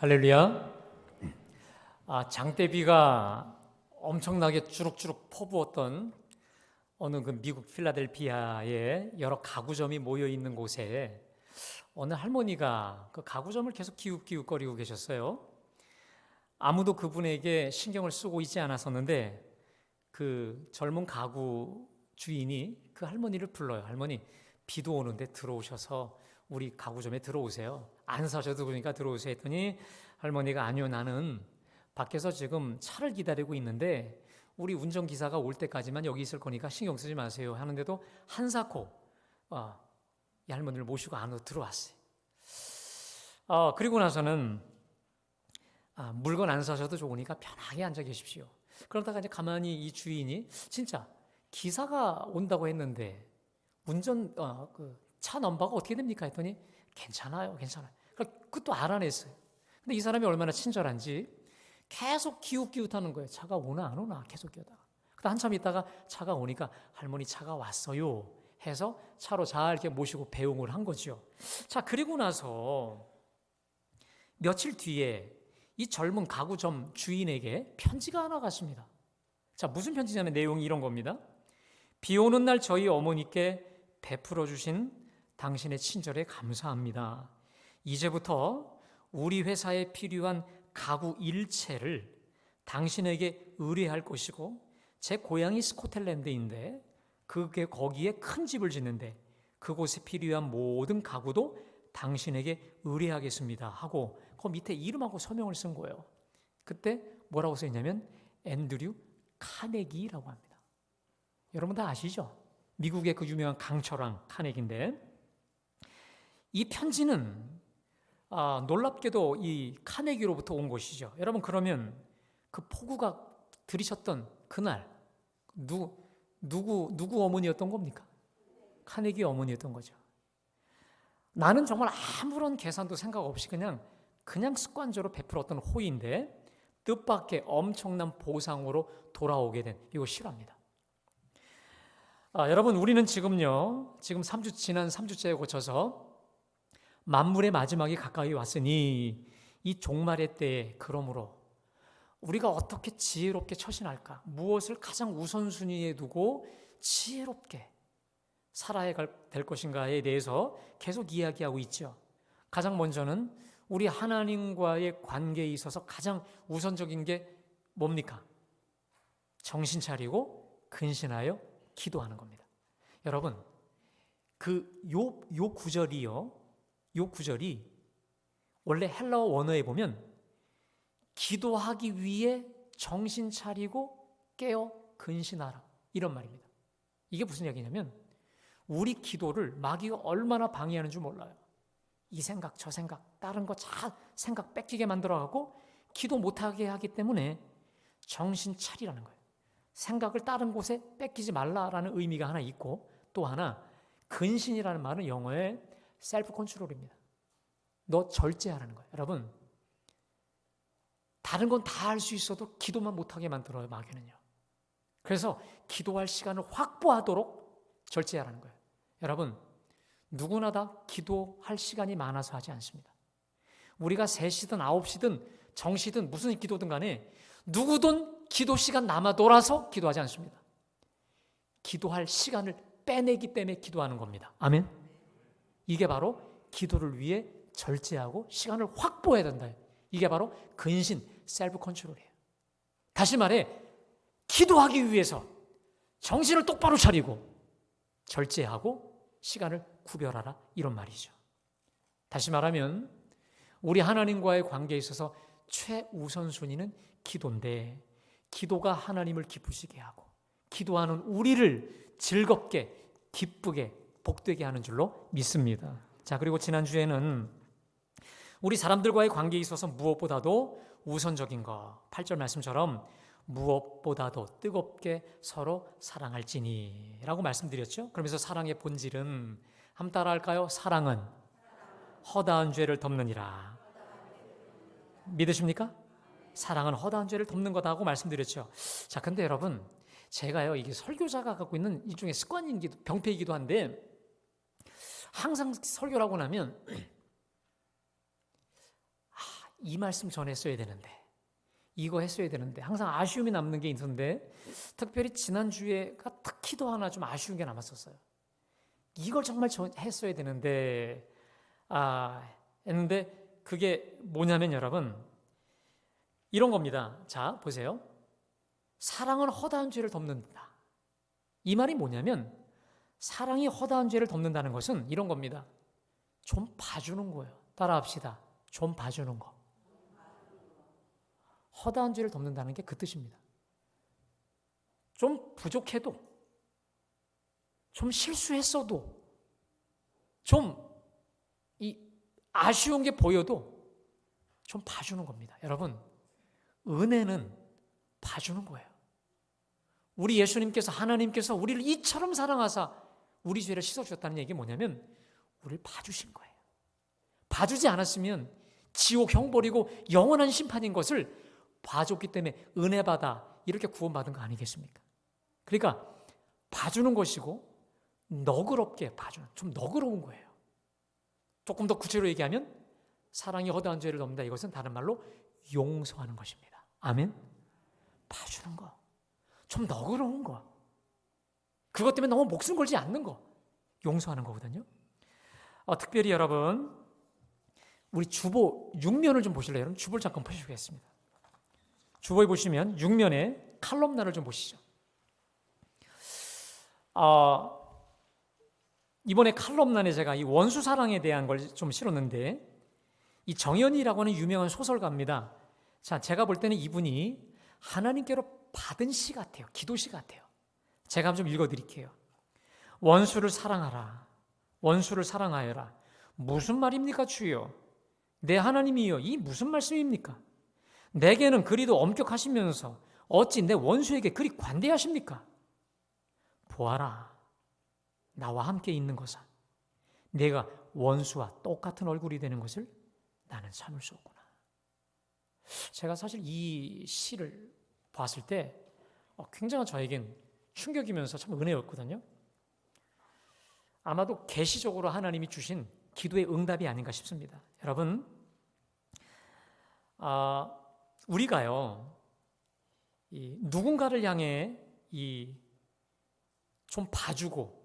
할렐루야. 장대비가 엄청나게 주룩주룩 퍼부었던 어느 그 미국 필라델피아의 여러 가구점이 모여 있는 곳에 어느 할머니가 그 가구점을 계속 기웃기웃거리고 계셨어요. 아무도 그분에게 신경을 쓰고 있지 않았었는데 그 젊은 가구 주인이 그 할머니를 불러요. 할머니, 비도 오는데 들어오셔서 우리 가구점에 들어오세요. 안 사셔도 그러니까 들어오세요 했더니 할머니가 아니요, 나는 밖에서 지금 차를 기다리고 있는데 우리 운전기사가 올 때까지만 여기 있을 거니까 신경 쓰지 마세요 하는데도 한사코 이 할머니를 모시고 안으로 들어왔어요. 그리고 나서는 물건 안 사셔도 좋으니까 편하게 앉아 계십시오. 그러다가 이제 가만히 이 주인이 진짜 기사가 온다고 했는데 운전 차 넘버가 어떻게 됩니까 했더니 괜찮아요. 그것도 알아냈어요. 근데 이 사람이 얼마나 친절한지 계속 기웃기웃하는 거예요. 차가 오나 안 오나 계속 기웃다가. 한참 있다가 차가 오니까 할머니 차가 왔어요 해서 차로 잘 이렇게 모시고 배웅을 한 거죠. 자, 그리고 나서 며칠 뒤에 이 젊은 가구점 주인에게 편지가 하나 갔습니다. 자, 무슨 편지냐면 내용이 이런 겁니다. 비 오는 날 저희 어머니께 베풀어 주신 당신의 친절에 감사합니다. 이제부터 우리 회사에 필요한 가구 일체를 당신에게 의뢰할 것이고 제 고향이 스코틀랜드인데 거기에 큰 집을 짓는데 그곳에 필요한 모든 가구도 당신에게 의뢰하겠습니다 하고 그 밑에 이름하고 서명을 쓴 거예요. 그때 뭐라고 써있냐면 앤드류 카네기라고 합니다. 여러분 다 아시죠? 미국의 그 유명한 강철왕 카네기인데 이 편지는 놀랍게도 이 카네기로부터 온 것이죠. 여러분, 그러면 그 폭우가 들이쳤던 그날 누구 어머니였던 겁니까? 카네기 어머니였던 거죠. 나는 정말 아무런 계산도 생각 없이 그냥 습관적으로 베풀었던 호의인데 뜻밖의 엄청난 보상으로 돌아오게 된 이거 실화입니다. 여러분, 우리는 지난 3주째에 고쳐서 만물의 마지막이 가까이 왔으니 이 종말의 때에 그러므로 우리가 어떻게 지혜롭게 처신할까? 무엇을 가장 우선순위에 두고 지혜롭게 살아야 될 것인가에 대해서 계속 이야기하고 있죠. 가장 먼저는 우리 하나님과의 관계에 있어서 가장 우선적인 게 뭡니까? 정신 차리고 근신하여 기도하는 겁니다. 여러분, 요 구절이 원래 헬라어 원어에 보면 기도하기 위해 정신 차리고 깨어 근신하라 이런 말입니다. 이게 무슨 얘기냐면 우리 기도를 마귀가 얼마나 방해하는 줄 몰라요. 이 생각 저 생각 다른 거 다 생각 뺏기게 만들어가고 기도 못하게 하기 때문에 정신 차리라는 거예요. 생각을 다른 곳에 뺏기지 말라라는 의미가 하나 있고 또 하나 근신이라는 말은 영어의 셀프 컨트롤입니다. 너 절제하라는 거예요. 여러분, 다른 건 다 할 수 있어도 기도만 못하게 만들어요, 마귀는요. 그래서 기도할 시간을 확보하도록 절제하라는 거예요. 여러분, 누구나 다 기도할 시간이 많아서 하지 않습니다. 우리가 3시든 9시든 정시든 무슨 기도든 간에 누구든 기도 시간 남아 돌아서 기도하지 않습니다. 기도할 시간을 빼내기 때문에 기도하는 겁니다. 아멘. 이게 바로 기도를 위해 절제하고 시간을 확보해야 된다. 이게 바로 근신, 셀프 컨트롤이에요. 다시 말해 기도하기 위해서 정신을 똑바로 차리고 절제하고 시간을 구별하라 이런 말이죠. 다시 말하면 우리 하나님과의 관계에 있어서 최우선순위는 기도인데 기도가 하나님을 기쁘시게 하고 기도하는 우리를 즐겁게 기쁘게 복되게 하는 줄로 믿습니다. 자, 그리고 지난주에는 우리 사람들과의 관계에 있어서 무엇보다도 우선적인 거 8절 말씀처럼 무엇보다도 뜨겁게 서로 사랑할지니 라고 말씀드렸죠. 그러면서 사랑의 본질은 한번 따라 할까요? 사랑은 허다한 죄를 덮느니라. 믿으십니까? 사랑은 허다한 죄를 덮는 거다고 말씀드렸죠. 자, 근데 여러분, 제가요, 이게 설교자가 갖고 있는 일종의 병폐이기도 한데 항상 설교를 하고 나면 이 말씀 전했어야 되는데, 이거 했어야 되는데, 항상 아쉬움이 남는 게 있는데, 특별히 지난주에가 특히 더 하나 좀 아쉬운 게 남았었어요. 이걸 정말 했어야 되는데, 했는데 그게 뭐냐면 여러분, 이런 겁니다. 자, 보세요. 사랑은 허다한 죄를 덮는다. 이 말이 뭐냐면, 사랑이 허다한 죄를 덮는다는 것은 이런 겁니다. 좀 봐주는 거예요. 따라합시다. 좀 봐주는 거. 허다한 죄를 덮는다는 게 그 뜻입니다. 좀 부족해도, 좀 실수했어도, 좀 아쉬운 게 보여도 좀 봐주는 겁니다. 여러분, 은혜는 봐주는 거예요. 우리 예수님께서, 하나님께서 우리를 이처럼 사랑하사 우리 죄를 씻어주셨다는 얘기 뭐냐면 우리를 봐주신 거예요. 봐주지 않았으면 지옥 형 버리고 영원한 심판인 것을 봐줬기 때문에 은혜 받아 이렇게 구원받은 거 아니겠습니까? 그러니까 봐주는 것이고 너그럽게 봐주는, 좀 너그러운 거예요. 조금 더 구체로 얘기하면 사랑이 허다한 죄를 덮는다. 이것은 다른 말로 용서하는 것입니다. 아멘? 봐주는 거, 좀 너그러운 거, 그것 때문에 너무 목숨 걸지 않는 거, 용서하는 거거든요. 특별히 여러분, 우리 주보 6면을 좀 보실래요? 여러분, 주보를 잠깐 보시겠습니다. 주보에 보시면 6면에 칼럼나를 좀 보시죠. 이번에 칼럼란에 제가 이 원수 사랑에 대한 걸 좀 실었는데, 이 정연이라고 하는 유명한 소설가입니다. 자, 제가 볼 때는 이분이 하나님께로 받은 시 같아요. 기도시 같아요. 제가 좀 읽어드릴게요. 원수를 사랑하라. 원수를 사랑하여라. 무슨 말입니까, 주여? 내 하나님이여, 이 무슨 말씀입니까? 내게는 그리도 엄격하시면서 어찌 내 원수에게 그리 관대하십니까? 보아라, 나와 함께 있는 것아, 내가 원수와 똑같은 얼굴이 되는 것을 나는 참을 수 없구나. 제가 사실 이 시를 봤을 때 굉장히 저에겐 충격이면서 참 은혜였거든요. 아마도 계시적으로 하나님이 주신 기도의 응답이 아닌가 싶습니다. 여러분, 우리가요, 누군가를 향해 좀 봐주고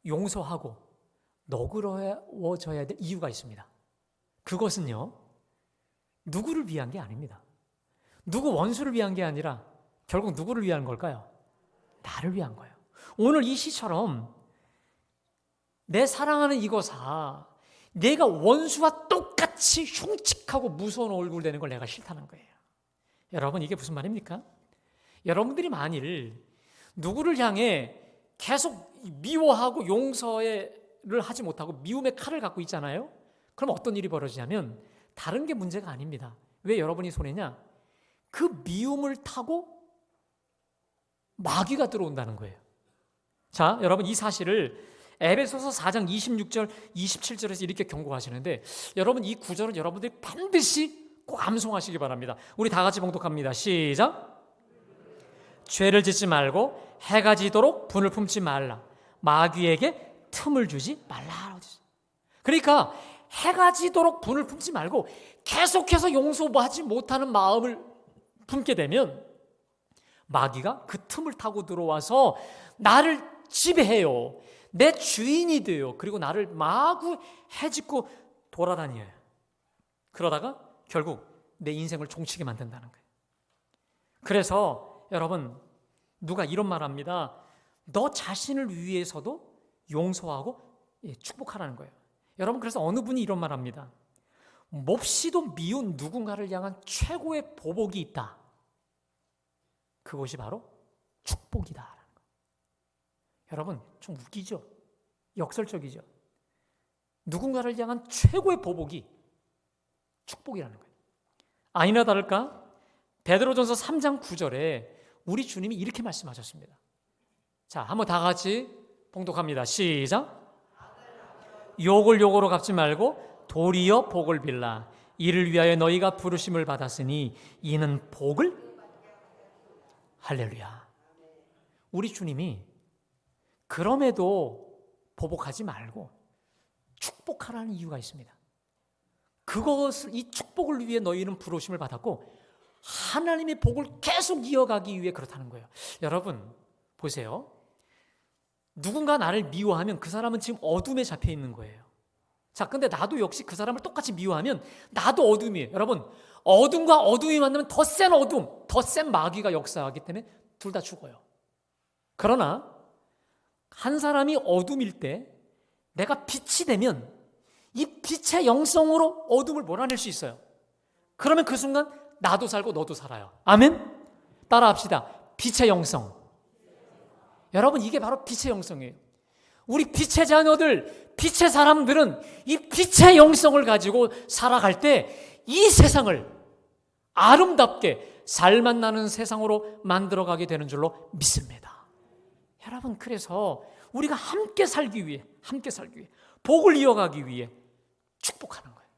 용서하고 너그러워져야 될 이유가 있습니다. 그것은요, 누구를 위한 게 아닙니다. 누구 원수를 위한 게 아니라 결국 누구를 위한 걸까요? 나를 위한 거예요. 오늘 이 시처럼 내 사랑하는 이것아, 내가 원수와 똑같이 흉측하고 무서운 얼굴 되는 걸 내가 싫다는 거예요. 여러분, 이게 무슨 말입니까? 여러분들이 만일 누구를 향해 계속 미워하고 용서를 하지 못하고 미움의 칼을 갖고 있잖아요. 그럼 어떤 일이 벌어지냐면 다른 게 문제가 아닙니다. 왜 여러분이 손해냐? 그 미움을 타고 마귀가 들어온다는 거예요. 자, 여러분, 이 사실을 에베소서 4장 26절, 27절에서 이렇게 경고하시는데, 여러분, 이 구절은 여러분들이 반드시 꼭 암송하시기 바랍니다. 우리 다 같이 봉독합니다. 시작. 죄를 짓지 말고 해가 지도록 분을 품지 말라. 마귀에게 틈을 주지 말라. 그러니까 해가 지도록 분을 품지 말고 계속해서 용서하지 못하는 마음을 품게 되면 마귀가 그 틈을 타고 들어와서 나를 지배해요. 내 주인이 돼요. 그리고 나를 마구 해집고 돌아다녀요. 그러다가 결국 내 인생을 종치게 만든다는 거예요. 그래서 여러분, 누가 이런 말 합니다. 너 자신을 위해서도 용서하고 축복하라는 거예요. 여러분, 그래서 어느 분이 이런 말 합니다. 몹시도 미운 누군가를 향한 최고의 보복이 있다. 그것이 바로 축복이다. 여러분, 좀 웃기죠? 역설적이죠? 누군가를 향한 최고의 보복이 축복이라는 거예요. 아니나 다를까? 베드로전서 3장 9절에 우리 주님이 이렇게 말씀하셨습니다. 자, 한번 다 같이 봉독합니다. 시작. 욕을 욕으로 갚지 말고 도리어 복을 빌라. 이를 위하여 너희가 부르심을 받았으니 이는 복을, 할렐루야. 우리 주님이 그럼에도 보복하지 말고 축복하라는 이유가 있습니다. 그것을, 이 축복을 위해 너희는 부르심을 받았고 하나님의 복을 계속 이어가기 위해 그렇다는 거예요. 여러분 보세요. 누군가 나를 미워하면 그 사람은 지금 어둠에 잡혀 있는 거예요. 자, 근데 나도 역시 그 사람을 똑같이 미워하면 나도 어둠이에요. 여러분, 어둠과 어둠이 만나면 더 센 어둠, 더 센 마귀가 역사하기 때문에 둘 다 죽어요. 그러나 한 사람이 어둠일 때 내가 빛이 되면 이 빛의 영성으로 어둠을 몰아낼 수 있어요. 그러면 그 순간 나도 살고 너도 살아요. 아멘? 따라합시다. 빛의 영성. 여러분, 이게 바로 빛의 영성이에요. 우리 빛의 자녀들, 빛의 사람들은 이 빛의 영성을 가지고 살아갈 때 이 세상을 아름답게 살맛 나는 세상으로 만들어가게 되는 줄로 믿습니다. 여러분, 그래서 우리가 함께 살기 위해 복을 이어가기 위해 축복하는 거예요.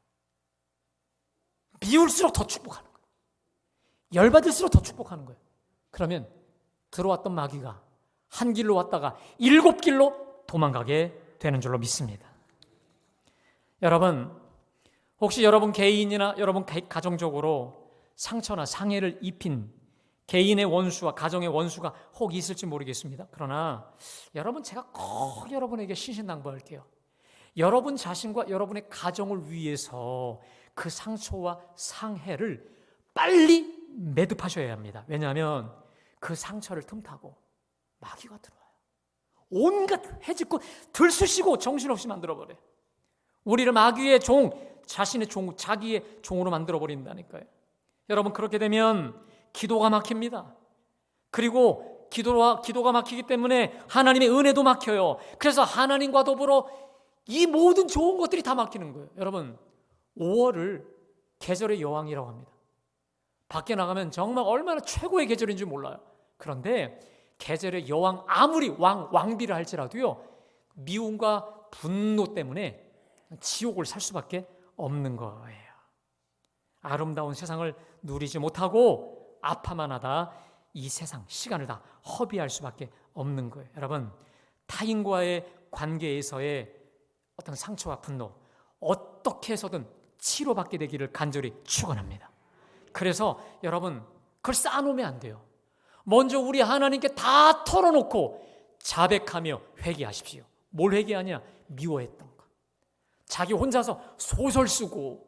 미울수록 더 축복하는 거예요. 열받을수록 더 축복하는 거예요. 그러면 들어왔던 마귀가 한 길로 왔다가 7길로 도망가게 되는 줄로 믿습니다. 여러분, 혹시 여러분 개인이나 여러분 가정적으로 상처나 상해를 입힌 개인의 원수와 가정의 원수가 혹 있을지 모르겠습니다. 그러나 여러분, 제가 꼭 여러분에게 신신당부할게요. 여러분 자신과 여러분의 가정을 위해서 그 상처와 상해를 빨리 매듭하셔야 합니다. 왜냐하면 그 상처를 틈타고 마귀가 들어와요. 온갖 해집고 들쑤시고 정신없이 만들어버려요. 우리를 마귀의 종, 자신의 종, 자기의 종으로 만들어버린다니까요. 여러분, 그렇게 되면 기도가 막힙니다. 그리고 기도가 막히기 때문에 하나님의 은혜도 막혀요. 그래서 하나님과 더불어 이 모든 좋은 것들이 다 막히는 거예요. 여러분, 5월을 계절의 여왕이라고 합니다. 밖에 나가면 정말 얼마나 최고의 계절인지 몰라요. 그런데 계절의 여왕, 아무리 왕비를 할지라도요, 미움과 분노 때문에 지옥을 살 수밖에 없는 거예요. 아름다운 세상을 누리지 못하고 아파만 하다 이 세상, 시간을 다 허비할 수밖에 없는 거예요. 여러분, 타인과의 관계에서의 어떤 상처와 분노, 어떻게 해서든 치료받게 되기를 간절히 축원합니다. 그래서 여러분, 그걸 쌓아놓으면 안 돼요. 먼저 우리 하나님께 다 털어놓고 자백하며 회개하십시오. 뭘 회개하냐? 미워했던 것. 자기 혼자서 소설 쓰고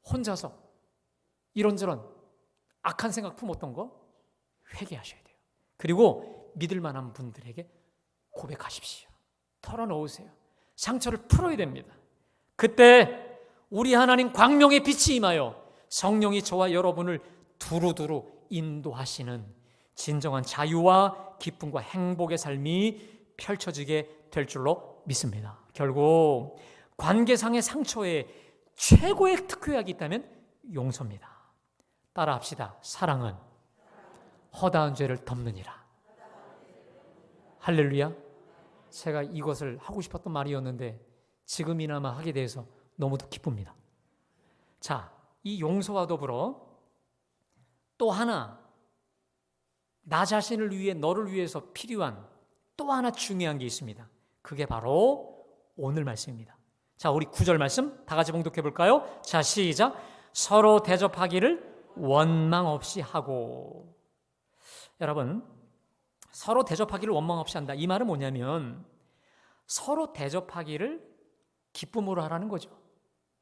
혼자서 이런저런 악한 생각 품었던 거 회개하셔야 돼요. 그리고 믿을 만한 분들에게 고백하십시오. 털어놓으세요. 상처를 풀어야 됩니다. 그때 우리 하나님 광명의 빛이 임하여 성령이 저와 여러분을 두루두루 인도하시는 진정한 자유와 기쁨과 행복의 삶이 펼쳐지게 될 줄로 믿습니다. 결국 관계상의 상처에 최고의 특효약이 있다면 용서입니다. 따라합시다. 사랑은 허다한 죄를 덮느니라. 할렐루야. 제가 이것을 하고 싶었던 말이었는데 지금이나마 하게 돼서 너무도 기쁩니다. 자, 이 용서와 더불어 또 하나, 나 자신을 위해, 너를 위해서 필요한 또 하나 중요한 게 있습니다. 그게 바로 오늘 말씀입니다. 자, 우리 9절 말씀 다 같이 봉독해 볼까요? 자, 시작. 서로 대접하기를 원망 없이 하고. 여러분, 서로 대접하기를 원망 없이 한다. 이 말은 뭐냐면 서로 대접하기를 기쁨으로 하라는 거죠.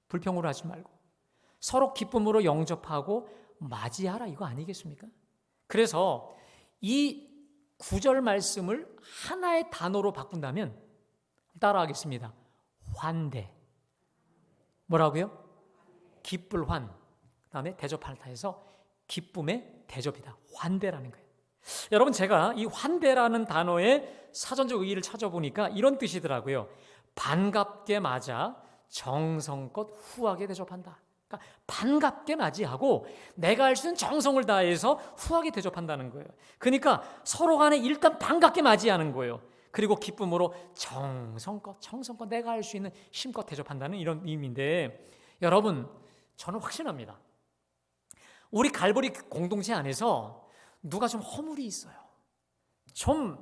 불평으로 하지 말고 서로 기쁨으로 영접하고 맞이하라, 이거 아니겠습니까? 그래서 이 9절 말씀을 하나의 단어로 바꾼다면 따라하겠습니다. 환대. 뭐라고요? 기쁠 환. 그다음에 대접하다 해서 기쁨의 대접이다. 환대라는 거예요. 여러분, 제가 이 환대라는 단어의 사전적 의의를 찾아보니까 이런 뜻이더라고요. 반갑게 맞아 정성껏 후하게 대접한다. 그러니까 반갑게 맞이하고 내가 할 수 있는 정성을 다해서 후하게 대접한다는 거예요. 그러니까 서로 간에 일단 반갑게 맞이하는 거예요. 그리고 기쁨으로 정성껏 내가 할 수 있는 힘껏 대접한다는 이런 의미인데, 여러분, 저는 확신합니다. 우리 갈보리 공동체 안에서 누가 좀 허물이 있어요. 좀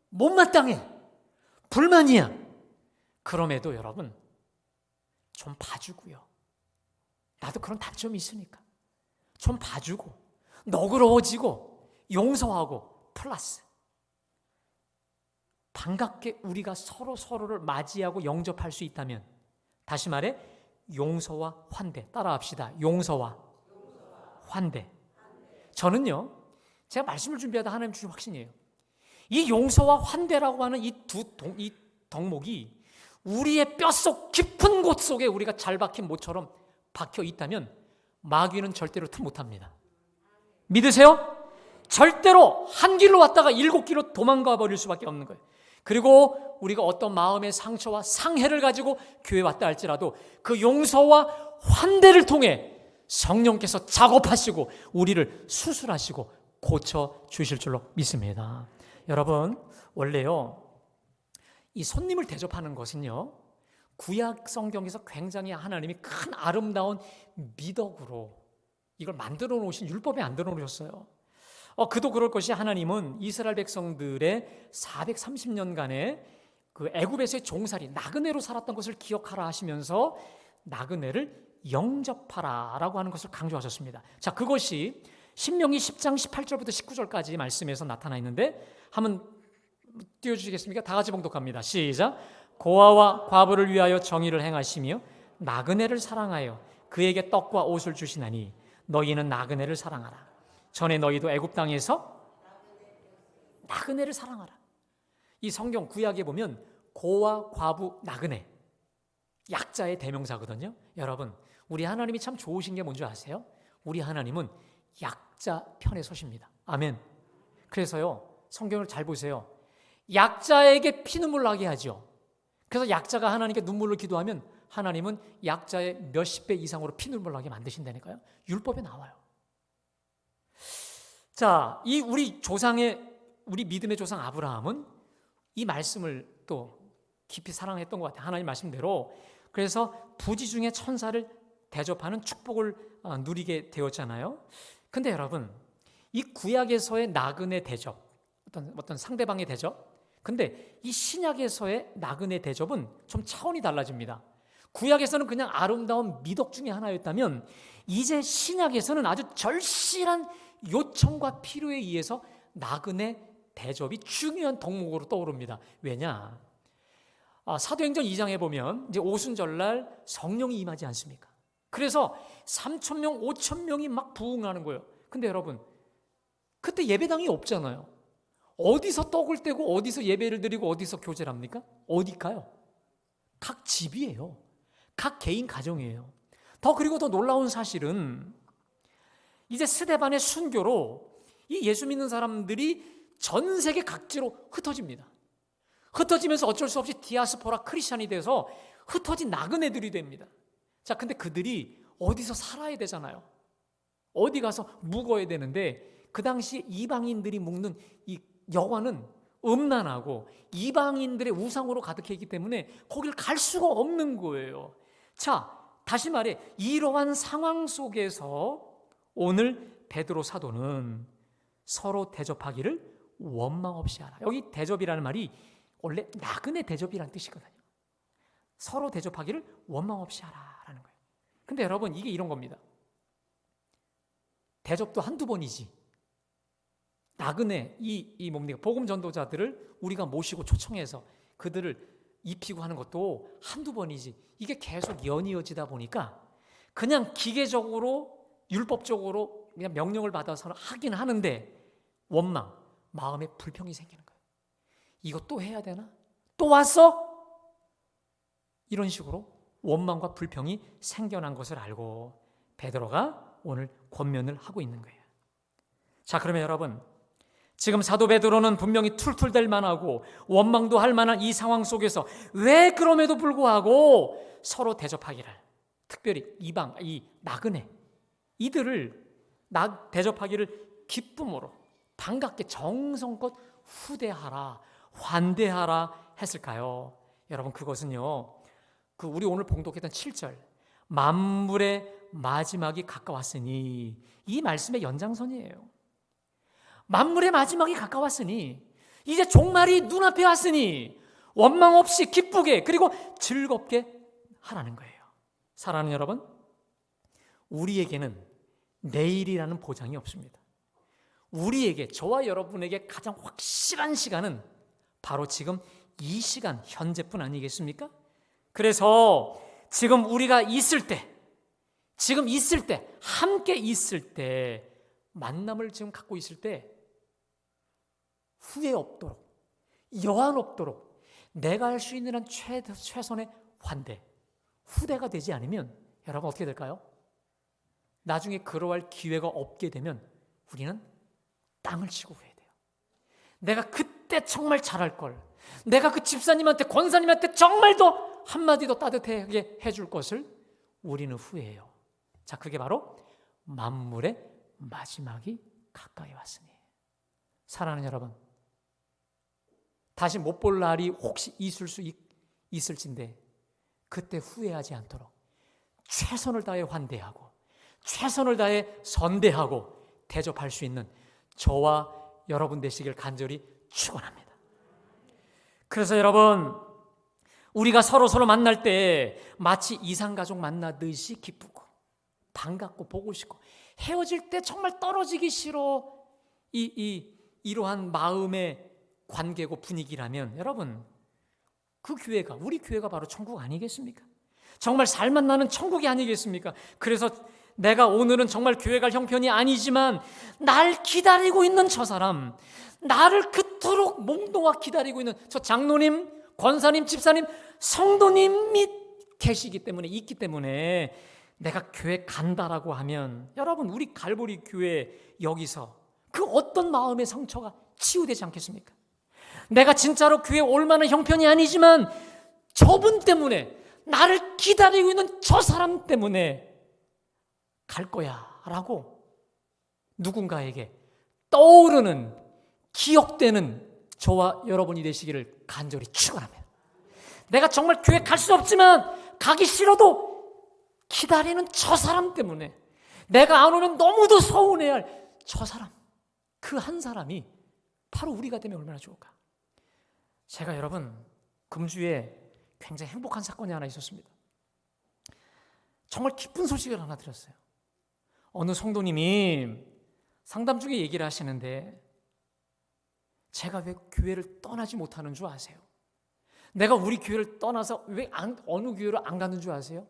못마땅해. 불만이야. 그럼에도 여러분, 좀 봐주고요. 나도 그런 단점이 있으니까 좀 봐주고 너그러워지고 용서하고 플러스 반갑게 우리가 서로를 맞이하고 영접할 수 있다면, 다시 말해 용서와 환대, 따라합시다. 용서와 환대. 저는요, 제가 말씀을 준비하다 하나님 주신 확신이에요. 이 용서와 환대라고 하는 이 덕목이 우리의 뼛속 깊은 곳 속에 우리가 잘 박힌 못처럼 박혀 있다면 마귀는 절대로 틈 못합니다. 믿으세요? 절대로 한 길로 왔다가 7길로 도망가 버릴 수밖에 없는 거예요. 그리고 우리가 어떤 마음의 상처와 상해를 가지고 교회에 왔다 할지라도 그 용서와 환대를 통해 성령께서 작업하시고 우리를 수술하시고 고쳐주실 줄로 믿습니다. 여러분, 원래요, 이 손님을 대접하는 것은요, 구약 성경에서 굉장히 하나님이 큰 아름다운 미덕으로 이걸 만들어 놓으신 율법에 안 들어 놓으셨어요. 그도 그럴 것이, 하나님은 이스라엘 백성들의 430년간의 그 애굽에서의 종살이 나그네로 살았던 것을 기억하라 하시면서 나그네를 영접하라라고 하는 것을 강조하셨습니다. 자, 그것이 신명기 10장 18절부터 19절까지 말씀에서 나타나 있는데 한번 띄워주시겠습니까? 다 같이 봉독합니다. 시작. 고아와 과부를 위하여 정의를 행하시며 나그네를 사랑하여 그에게 떡과 옷을 주시나니 너희는 나그네를 사랑하라. 전에 너희도 애굽 땅에서 나그네를 사랑하라. 이 성경 구약에 보면 고아, 과부, 나그네, 약자의 대명사거든요. 여러분, 우리 하나님이 참 좋으신 게 뭔지 아세요? 우리 하나님은 약자 편에 서십니다. 아멘. 그래서요, 성경을 잘 보세요. 약자에게 피눈물 나게 하죠. 그래서 약자가 하나님께 눈물을 기도하면 하나님은 약자의 몇십 배 이상으로 피눈물 나게 만드신다니까요. 율법에 나와요. 자, 이 우리 믿음의 조상 아브라함은 이 말씀을 또 깊이 사랑했던 것 같아요. 하나님 말씀대로. 그래서 부지 중에 천사를 대접하는 축복을 누리게 되었잖아요. 근데 여러분, 이 구약에서의 나그네 대접, 어떤 상대방의 대접, 근데 이 신약에서의 나그네 대접은 좀 차원이 달라집니다. 구약에서는 그냥 아름다운 미덕 중에 하나였다면 이제 신약에서는 아주 절실한 요청과 필요에 의해서 나그네 대접이 중요한 덕목으로 떠오릅니다. 왜냐? 사도행전 2장에 보면 이제 오순절날 성령이 임하지 않습니까? 그래서 3,000명, 5,000명이 막 부흥하는 거예요. 근데 여러분, 그때 예배당이 없잖아요. 어디서 떡을 떼고 어디서 예배를 드리고 어디서 교제를 합니까? 어디가요? 각 집이에요. 각 개인 가정이에요. 그리고 더 놀라운 사실은 이제 스데반의 순교로 이 예수 믿는 사람들이 전 세계 각지로 흩어집니다. 흩어지면서 어쩔 수 없이 디아스포라 크리스찬이 돼서 흩어진 나그네들이 됩니다. 자, 근데 그들이 어디서 살아야 되잖아요. 어디 가서 묵어야 되는데 그 당시 이방인들이 묵는 이 여관은 음란하고 이방인들의 우상으로 가득했기 때문에 거길 갈 수가 없는 거예요. 자, 다시 말해 이러한 상황 속에서 오늘 베드로 사도는 서로 대접하기를 원망 없이 하라. 여기 대접이라는 말이 원래 나그네 대접이라는 뜻이거든요. 서로 대접하기를 원망 없이 하라라는 거예요. 근데 여러분, 이게 이런 겁니다. 대접도 한두 번이지. 나그네 이 뭡니까? 복음 전도자들을 우리가 모시고 초청해서 그들을 입히고 하는 것도 한두 번이지. 이게 계속 연이어지다 보니까 그냥 기계적으로 율법적으로 그냥 명령을 받아서 하긴 하는데 원망, 마음에 불평이 생기는 거예요. 이거 또 해야 되나? 또 왔어? 이런 식으로 원망과 불평이 생겨난 것을 알고 베드로가 오늘 권면을 하고 있는 거예요. 자, 그러면 여러분, 지금 사도 베드로는 분명히 툴툴댈 만하고 원망도 할 만한 이 상황 속에서 왜 그럼에도 불구하고 서로 대접하기를, 특별히 이방, 이 나그네 이들을 대접하기를 기쁨으로 반갑게 정성껏 후대하라, 환대하라 했을까요? 여러분, 그것은요, 우리 오늘 봉독했던 7절 만물의 마지막이 가까웠으니, 이 말씀의 연장선이에요. 만물의 마지막이 가까웠으니, 이제 종말이 눈앞에 왔으니 원망 없이 기쁘게 그리고 즐겁게 하라는 거예요. 사랑하는 여러분, 우리에게는 내일이라는 보장이 없습니다. 우리에게, 저와 여러분에게 가장 확실한 시간은 바로 지금 이 시간, 현재뿐 아니겠습니까? 그래서 지금 우리가 있을 때, 지금 있을 때, 함께 있을 때, 만남을 지금 갖고 있을 때 후회 없도록, 여한 없도록 내가 할 수 있는 한 최선의 환대, 후대가 되지 않으면 여러분 어떻게 될까요? 나중에 그러할 기회가 없게 되면 우리는 땅을 치고 후회돼요. 내가 그때 정말 잘할 걸, 내가 그 집사님한테, 권사님한테 정말 더 한마디 더 따뜻하게 해줄 것을 우리는 후회해요. 자, 그게 바로 만물의 마지막이 가까이 왔으니. 사랑하는 여러분, 다시 못 볼 날이 혹시 있을진데 그때 후회하지 않도록 최선을 다해 환대하고 최선을 다해 선대하고 대접할 수 있는 저와 여러분 되시길 간절히 축원합니다. 그래서 여러분, 우리가 서로 만날 때 마치 이산가족 만나듯이 기쁘고 반갑고 보고 싶고, 헤어질 때 정말 떨어지기 싫어 이러한 마음의 관계고 분위기라면 여러분, 그 교회가, 우리 교회가 바로 천국 아니겠습니까? 정말 살만 나는 천국이 아니겠습니까? 그래서 내가 오늘은 정말 교회 갈 형편이 아니지만 날 기다리고 있는 저 사람, 나를 그토록 몽동아 기다리고 있는 저 장로님, 권사님, 집사님, 성도님이 있기 때문에 내가 교회 간다라고 하면 여러분, 우리 갈보리 교회 여기서 그 어떤 마음의 상처가 치유되지 않겠습니까? 내가 진짜로 교회 올 만한 형편이 아니지만 저분 때문에, 나를 기다리고 있는 저 사람 때문에 갈 거야 라고 누군가에게 떠오르는, 기억되는 저와 여러분이 되시기를 간절히 축원합니다. 내가 정말 교회 갈 수 없지만 가기 싫어도 기다리는 저 사람 때문에, 내가 안 오면 너무도 서운해할 저 사람, 그 한 사람이 바로 우리가 되면 얼마나 좋을까. 제가 여러분, 금주에 굉장히 행복한 사건이 하나 있었습니다. 정말 기쁜 소식을 하나 드렸어요. 어느 성도님이 상담 중에 얘기를 하시는데, 제가 왜 교회를 떠나지 못하는 줄 아세요? 내가 우리 교회를 떠나서 왜 어느 교회로 안 가는 줄 아세요?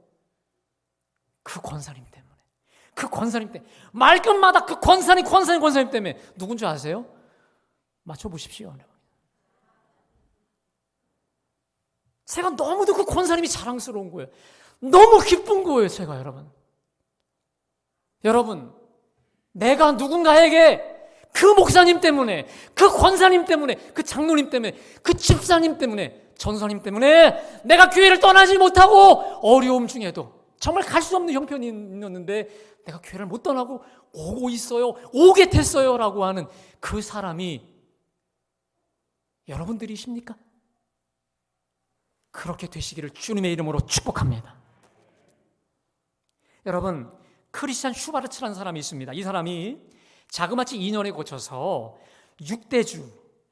그 권사님 때문에. 그 권사님 때문에. 말끝마다 그 권사님 때문에. 누군 줄 아세요? 맞춰보십시오. 제가 너무도 그 권사님이 자랑스러운 거예요. 너무 기쁜 거예요, 제가. 여러분, 내가 누군가에게 그 목사님 때문에, 그 권사님 때문에, 그 장로님 때문에, 그 집사님 때문에, 전사님 때문에 내가 교회를 떠나지 못하고 어려움 중에도 정말 갈 수 없는 형편이 있었는데 내가 교회를 못 떠나고 오고 있어요, 오게 됐어요 라고 하는 그 사람이 여러분들이십니까? 그렇게 되시기를 주님의 이름으로 축복합니다. 여러분, 크리스찬 슈바르츠라는 사람이 있습니다. 이 사람이 자그마치 2년에 거쳐서 6대주,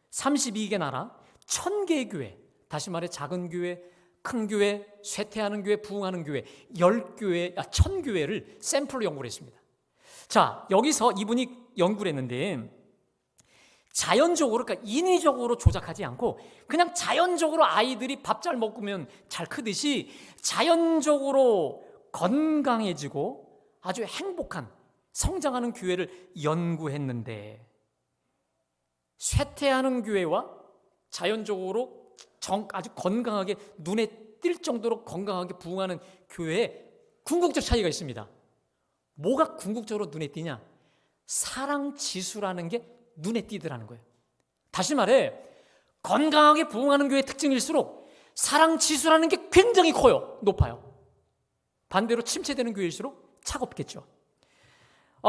32개 나라, 1000개의 교회, 다시 말해 작은 교회, 큰 교회, 쇠퇴하는 교회, 부흥하는 교회, 1000교회를 샘플로 연구를 했습니다. 자, 여기서 이분이 연구를 했는데 자연적으로, 그러니까 인위적으로 조작하지 않고 그냥 자연적으로 아이들이 밥 잘 먹으면 잘 크듯이 자연적으로 건강해지고 아주 행복한 성장하는 교회를 연구했는데, 쇠퇴하는 교회와 자연적으로 아주 건강하게 눈에 띌 정도로 건강하게 부흥하는 교회에 궁극적 차이가 있습니다. 뭐가 궁극적으로 눈에 띄냐? 사랑 지수라는 게 눈에 띄더라는 거예요. 다시 말해, 건강하게 부흥하는 교회의 특징일수록 사랑 지수라는 게 굉장히 커요. 높아요. 반대로 침체되는 교회일수록 차갑겠죠.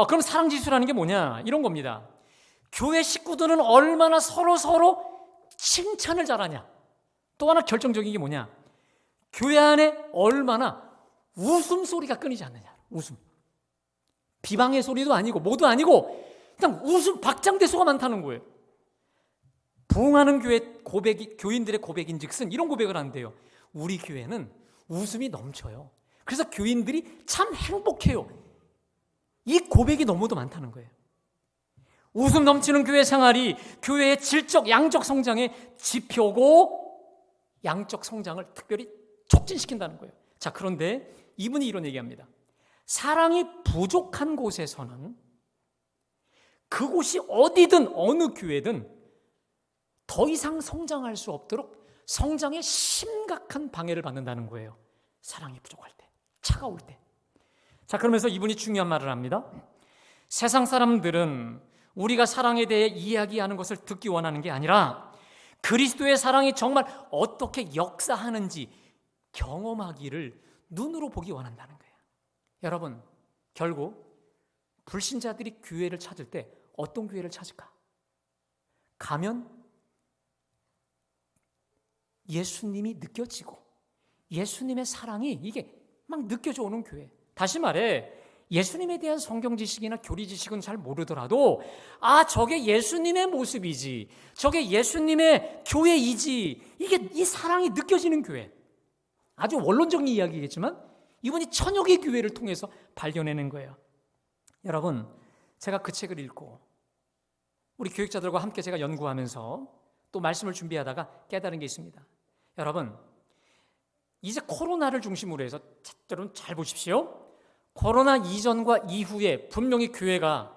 그럼 사랑 지수라는 게 뭐냐? 이런 겁니다. 교회 식구들은 얼마나 서로 칭찬을 잘하냐. 또 하나 결정적인 게 뭐냐? 교회 안에 얼마나 웃음소리가 끊이지 않느냐. 웃음. 비방의 소리도 아니고 뭐도 아니고 그냥 웃음, 박장대소가 많다는 거예요. 부흥하는 교회 교인들의 고백인즉슨 이런 고백을 하는데요. 우리 교회는 웃음이 넘쳐요. 그래서 교인들이 참 행복해요. 이 고백이 너무도 많다는 거예요. 웃음 넘치는 교회 생활이 교회의 질적, 양적 성장의 지표고 양적 성장을 특별히 촉진시킨다는 거예요. 자, 그런데 이분이 이런 얘기합니다. 사랑이 부족한 곳에서는 그곳이 어디든 어느 교회든 더 이상 성장할 수 없도록 성장에 심각한 방해를 받는다는 거예요. 사랑이 부족할 때, 차가울 때. 자, 그러면서 이분이 중요한 말을 합니다. 세상 사람들은 우리가 사랑에 대해 이야기하는 것을 듣기 원하는 게 아니라 그리스도의 사랑이 정말 어떻게 역사하는지 경험하기를 눈으로 보기 원한다는 거예요. 여러분, 결국 불신자들이 교회를 찾을 때 어떤 교회를 찾을까? 가면 예수님이 느껴지고 예수님의 사랑이 이게 막 느껴져 오는 교회. 다시 말해 예수님에 대한 성경 지식이나 교리 지식은 잘 모르더라도 저게 예수님의 모습이지, 저게 예수님의 교회이지, 이게 이 사랑이 느껴지는 교회. 아주 원론적인 이야기겠지만 이분이 천여개 교회를 통해서 발견해낸 거예요. 여러분, 제가 그 책을 읽고 우리 교육자들과 함께 제가 연구하면서 또 말씀을 준비하다가 깨달은 게 있습니다. 여러분, 이제 코로나를 중심으로 해서 여러분 잘 보십시오. 코로나 이전과 이후에 분명히 교회가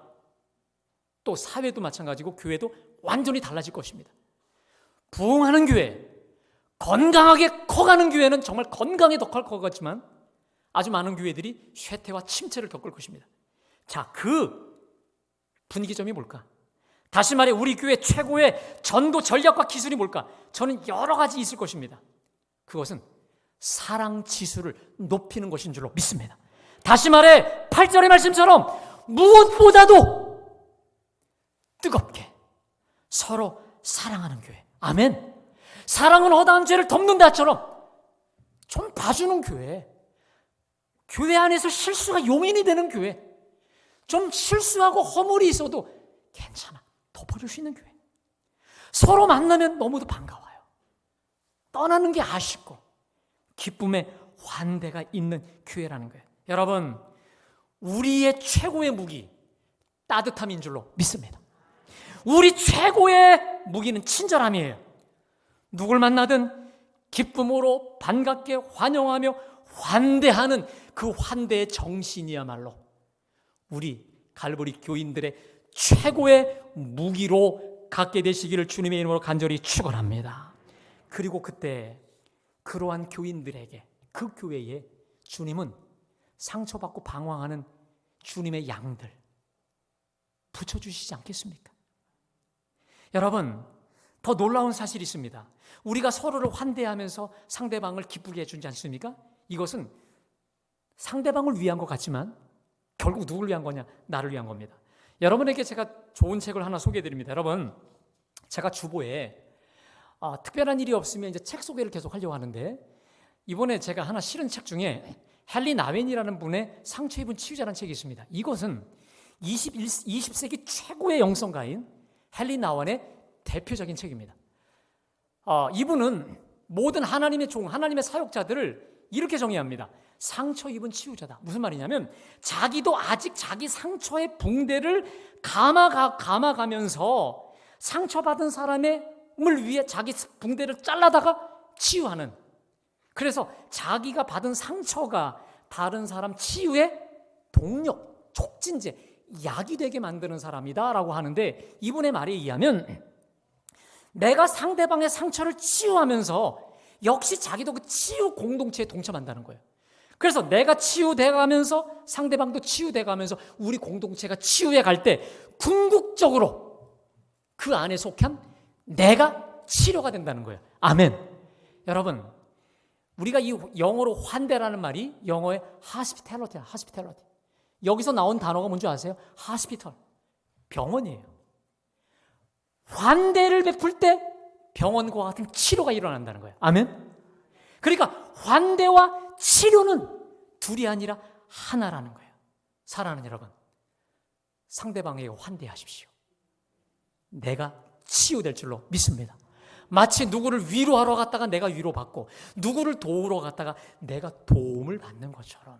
또 사회도 마찬가지고 교회도 완전히 달라질 것입니다. 부흥하는 교회, 건강하게 커가는 교회는 정말 건강에 더 클 것 같지만 아주 많은 교회들이 쇠퇴와 침체를 겪을 것입니다. 자, 그 분기점이 뭘까? 다시 말해 우리 교회 최고의 전도 전략과 기술이 뭘까? 저는 여러 가지 있을 것입니다. 그것은 사랑 지수를 높이는 것인 줄로 믿습니다. 다시 말해 8절의 말씀처럼 무엇보다도 뜨겁게 서로 사랑하는 교회. 아멘. 사랑은 허다한 죄를 덮는다처럼 좀 봐주는 교회. 교회 안에서 실수가 용인이 되는 교회. 좀 실수하고 허물이 있어도 괜찮아, 덮어줄 수 있는 교회. 서로 만나면 너무도 반가워요. 떠나는 게 아쉽고 기쁨의 환대가 있는 교회라는 거예요. 여러분, 우리의 최고의 무기 따뜻함인 줄로 믿습니다. 우리 최고의 무기는 친절함이에요. 누굴 만나든 기쁨으로 반갑게 환영하며 환대하는 그 환대의 정신이야말로 우리 갈보리 교인들의 최고의 무기로 갖게 되시기를 주님의 이름으로 간절히 축원합니다. 그리고 그때 그러한 교인들에게, 그 교회에 주님은 상처받고 방황하는 주님의 양들 붙여주시지 않겠습니까? 여러분, 더 놀라운 사실이 있습니다. 우리가 서로를 환대하면서 상대방을 기쁘게 해주지 않습니까? 이것은 상대방을 위한 것 같지만 결국 누굴 위한 거냐? 나를 위한 겁니다. 여러분에게 제가 좋은 책을 하나 소개해드립니다. 여러분, 제가 주보에 특별한 일이 없으면 이제 책 소개를 계속 하려고 하는데 이번에 제가 하나 실은 책 중에 헨리 나웬이라는 분의 상처 입은 치유자라는 책이 있습니다. 이것은 20세기 최고의 영성가인 헨리 나웬의 대표적인 책입니다. 이분은 모든 하나님의 종, 하나님의 사역자들을 이렇게 정의합니다. 상처 입은 치유자다. 무슨 말이냐면 자기도 아직 자기 상처의 붕대를 감아가면서 상처받은 사람을 위해 자기 붕대를 잘라다가 치유하는, 그래서 자기가 받은 상처가 다른 사람 치유의 동력, 촉진제, 약이 되게 만드는 사람이다라고 하는데, 이분의 말에 의하면 내가 상대방의 상처를 치유하면서 역시 자기도 그 치유 공동체에 동참한다는 거예요. 그래서 내가 치유돼가면서 상대방도 치유돼가면서 우리 공동체가 치유해 갈 때 궁극적으로 그 안에 속한 내가 치료가 된다는 거예요. 아멘. 여러분, 우리가 이 영어로 환대라는 말이 영어의 hospitality야. hospitality. 여기서 나온 단어가 뭔지 아세요? hospital. 병원이에요. 환대를 베풀 때 병원과 같은 치료가 일어난다는 거예요. 아멘. 그러니까 환대와 치료는 둘이 아니라 하나라는 거예요. 사랑하는 여러분, 상대방에게 환대하십시오. 내가 치유될 줄로 믿습니다. 마치 누구를 위로하러 갔다가 내가 위로받고 누구를 도우러 갔다가 내가 도움을 받는 것처럼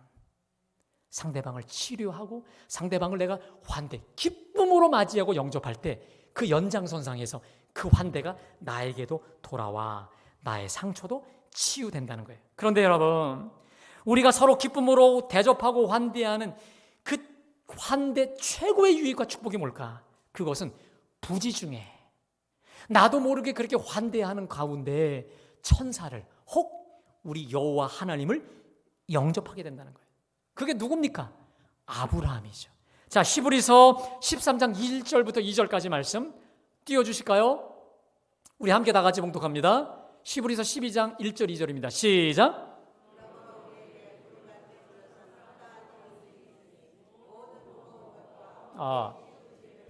상대방을 치료하고 상대방을 내가 환대, 기쁨으로 맞이하고 영접할 때 그 연장선상에서 그 환대가 나에게도 돌아와 나의 상처도 치유된다는 거예요. 그런데 여러분, 우리가 서로 기쁨으로 대접하고 환대하는 그 환대 최고의 유익과 축복이 뭘까? 그것은 부지 중에 나도 모르게 그렇게 환대하는 가운데 천사를 혹 우리 여호와 하나님을 영접하게 된다는 거예요. 그게 누굽니까? 아브라함이죠. 자, 히브리서 13장 1절부터 2절까지 말씀 띄워주실까요? 우리 함께 다 같이 봉독합니다. 히브리서 12장 1절 2절입니다. 시작.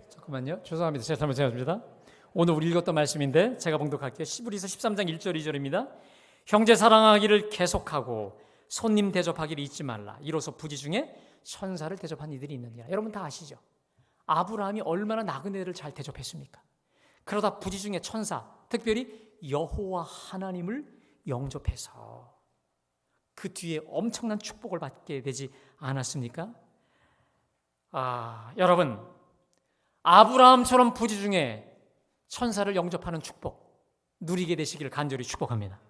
잠깐만요. 죄송합니다. 제가 잘못했습니다. 오늘 우리 읽었던 말씀인데 제가 봉독할게요. 히브리서 13장 1절 2절입니다. 형제 사랑하기를 계속하고 손님 대접하기를 잊지 말라. 이로써 부지 중에 천사를 대접한 이들이 있느니라. 여러분 다 아시죠? 아브라함이 얼마나 나그네를 잘 대접했습니까? 그러다 부지 중에 천사, 특별히 여호와 하나님을 영접해서 그 뒤에 엄청난 축복을 받게 되지 않았습니까? 여러분, 아브라함처럼 부지 중에 천사를 영접하는 축복 누리게 되시기를 간절히 축복합니다.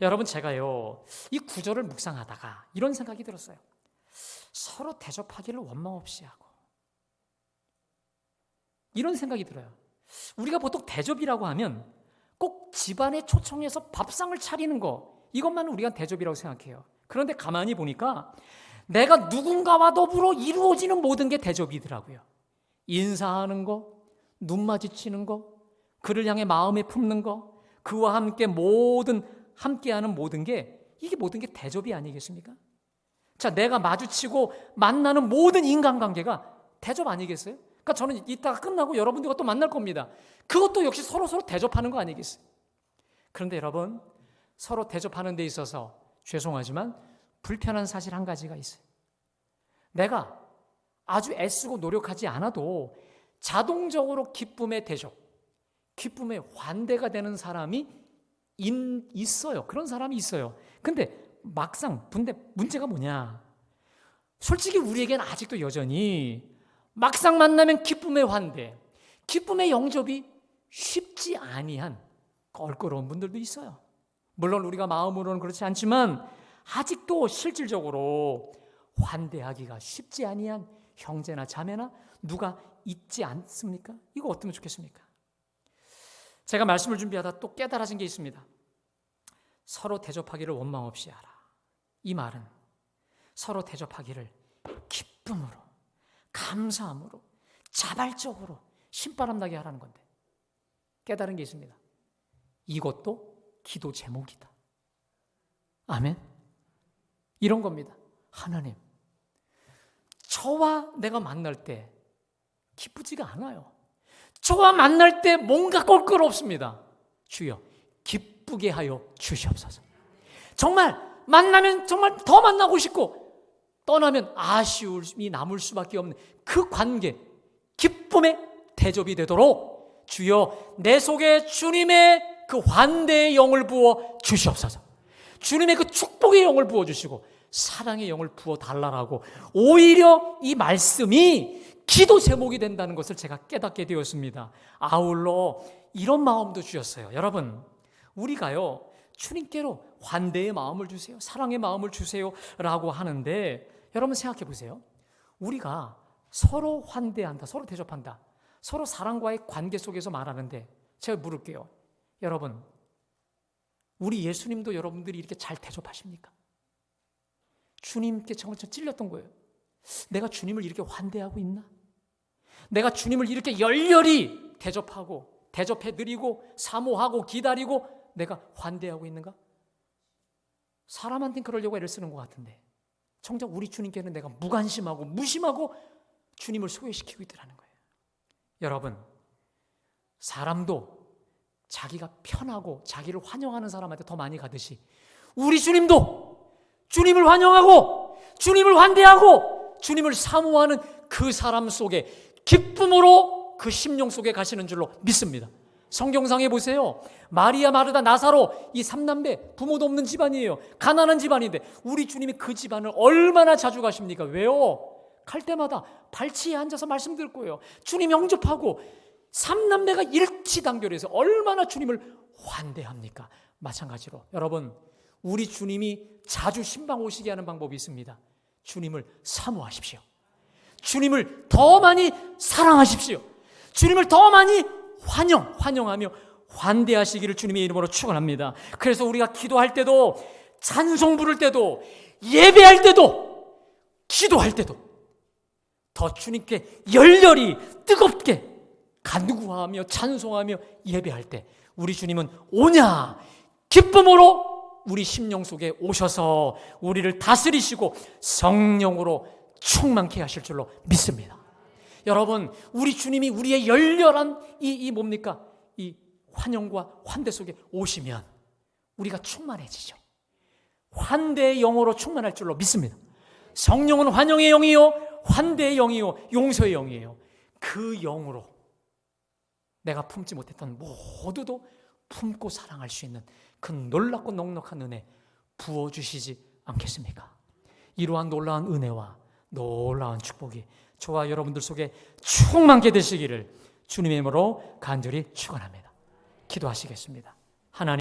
여러분, 제가요 이 구절을 묵상하다가 이런 생각이 들었어요. 서로 대접하기를 원망 없이 하고, 이런 생각이 들어요. 우리가 보통 대접이라고 하면 꼭 집안에 초청해서 밥상을 차리는 거, 이것만 우리가 대접이라고 생각해요. 그런데 가만히 보니까 내가 누군가와 더불어 이루어지는 모든 게 대접이더라고요. 인사하는 거, 눈 마주치는 거, 그를 향해 마음에 품는 거, 그와 함께 함께하는 모든 게, 이게 모든 게 대접이 아니겠습니까? 자, 내가 마주치고 만나는 모든 인간관계가 대접 아니겠어요? 그러니까 저는 이따가 끝나고 여러분들과 또 만날 겁니다. 그것도 역시 서로 대접하는 거 아니겠어요? 그런데 여러분, 서로 대접하는 데 있어서 죄송하지만 불편한 사실 한 가지가 있어요. 내가 아주 애쓰고 노력하지 않아도 자동적으로 기쁨의 대접, 기쁨의 환대가 되는 사람이 있어요. 그런 사람이 있어요. 근데 막상 문제가 뭐냐? 솔직히 우리에겐 아직도 여전히 막상 만나면 기쁨의 환대, 기쁨의 영접이 쉽지 아니한 껄끄러운 분들도 있어요. 물론 우리가 마음으로는 그렇지 않지만 아직도 실질적으로 환대하기가 쉽지 아니한 형제나 자매나 누가 있지 않습니까? 이거 어떠면 좋겠습니까? 제가 말씀을 준비하다 또 깨달아진 게 있습니다. 서로 대접하기를 원망 없이 하라. 이 말은 서로 대접하기를 기쁨으로, 감사함으로, 자발적으로 신바람 나게 하라는 건데, 깨달은 게 있습니다. 이것도 기도 제목이다. 아멘. 이런 겁니다. 하나님, 저와 내가 만날 때 기쁘지가 않아요. 저와 만날 때 뭔가 껄끄럽습니다. 주여, 기쁘게 하여 주시옵소서. 정말 만나면 정말 더 만나고 싶고, 떠나면 아쉬움이 남을 수밖에 없는 그 관계, 기쁨의 대접이 되도록 주여 내 속에 주님의 그 환대의 영을 부어 주시옵소서. 주님의 그 축복의 영을 부어 주시고 사랑의 영을 부어 달라라고, 오히려 이 말씀이 기도 제목이 된다는 것을 제가 깨닫게 되었습니다. 아울러 이런 마음도 주셨어요. 여러분, 우리가요 주님께로 환대의 마음을 주세요, 사랑의 마음을 주세요 라고 하는데, 여러분 생각해 보세요. 우리가 서로 환대한다, 서로 대접한다, 서로 사랑과의 관계 속에서 말하는데, 제가 물을게요. 여러분, 우리 예수님도 여러분들이 이렇게 잘 대접하십니까? 주님께 정말 찔렸던 거예요. 내가 주님을 이렇게 환대하고 있나? 내가 주님을 이렇게 열렬히 대접하고 대접해드리고 사모하고 기다리고 내가 환대하고 있는가? 사람한테는 그러려고 애를 쓰는 것 같은데 정작 우리 주님께는 내가 무관심하고 무심하고 주님을 소외시키고 있더라는 거예요. 여러분, 사람도 자기가 편하고 자기를 환영하는 사람한테 더 많이 가듯이 우리 주님도 주님을 환영하고 주님을 환대하고 주님을 사모하는 그 사람 속에 기쁨으로 그 심령 속에 가시는 줄로 믿습니다. 성경상에 보세요. 마리아, 마르다, 나사로 이 3남매 부모도 없는 집안이에요. 가난한 집안인데 우리 주님이 그 집안을 얼마나 자주 가십니까? 왜요? 갈 때마다 발치에 앉아서 말씀 들을 거예요. 주님 영접하고 3남매가 일치단결해서 얼마나 주님을 환대합니까? 마찬가지로 여러분, 우리 주님이 자주 신방 오시게 하는 방법이 있습니다. 주님을 사모하십시오. 주님을 더 많이 사랑하십시오. 주님을 더 많이 환영하며 환대하시기를 주님의 이름으로 축원합니다. 그래서 우리가 기도할 때도, 찬송 부를 때도, 예배할 때도, 기도할 때도 더 주님께 열렬히 뜨겁게 간구하며 찬송하며 예배할 때 우리 주님은 오냐 기쁨으로 우리 심령 속에 오셔서 우리를 다스리시고 성령으로 충만케 하실 줄로 믿습니다. 여러분, 우리 주님이 우리의 열렬한 이 뭡니까? 이 환영과 환대 속에 오시면 우리가 충만해지죠. 환대의 영으로 충만할 줄로 믿습니다. 성령은 환영의 영이요, 환대의 영이요, 용서의 영이에요. 그 영으로 내가 품지 못했던 모두도 품고 사랑할 수 있는 그 놀랍고 넉넉한 은혜 부어주시지 않겠습니까? 이러한 놀라운 은혜와 놀라운 축복이 저와 여러분들 속에 충만케 되시기를 주님의 이름으로 간절히 축원합니다. 기도하시겠습니다.